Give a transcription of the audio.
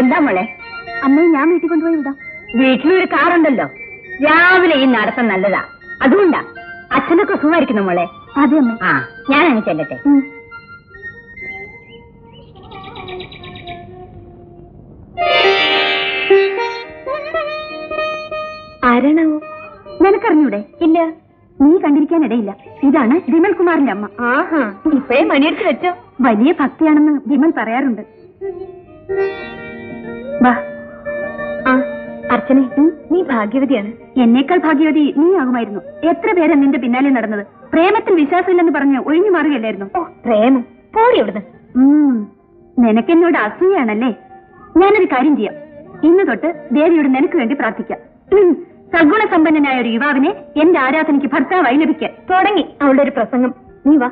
എന്താ മോളെ? അമ്മയെ ഞാൻ വീട്ടിൽ കൊണ്ടുപോയി വിടാം. വീട്ടിലൊരു കാറുണ്ടല്ലോ. രാവിലെ ഈ നടത്തം നല്ലതാ. അതുകൊണ്ടാ. അച്ഛനൊക്കെ സുഖമായിരിക്കുന്നു മോളെ? അതെ അമ്മ. ആ, ഞാനങ്ങ് ചെല്ലട്ടെ. ആരാണാവോ? നിനക്കറിഞ്ഞൂടെ? ഇല്ല. നീ കണ്ടിരിക്കാനിടയില്ല. ഇതാണ് വിമൽ കുമാറിന്റെ അമ്മ. ആഹാ, ഇപ്പഴേ മണിയെടുത്ത് വെച്ചോ. വലിയ ഭക്തിയാണെന്ന് വിമൽ പറയാറുണ്ട്. വാ. അർച്ചനെ, നീ ഭാഗ്യവതിയാണ്. എന്നേക്കാൾ ഭാഗ്യവതി നീ ആകുമായിരുന്നു. എത്ര പേരെ നിന്റെ പിന്നാലെ നടന്നത്. പ്രേമത്തിൽ വിശ്വാസമില്ലെന്ന് പറഞ്ഞ് ഒഴിഞ്ഞു മാറുകയല്ലായിരുന്നു. പ്രേമം പോടി അവിടുന്ന്. നിനക്കെന്നോട് അസൂയാണല്ലേ? ഞാനൊരു കാര്യം ചെയ്യാം. ഇന്ന് തൊട്ട് ദേവിയോട് നിനക്ക് വേണ്ടി പ്രാർത്ഥിക്കാം. സദ്ഗുണസമ്പന്നനായ ഒരു യുവാവിനെ എന്റെ ആരാധനയ്ക്ക് ഭർത്താവായി ലഭിക്കാൻ. തുടങ്ങി അവളുടെ ഒരു പ്രസംഗം. നീ വാ.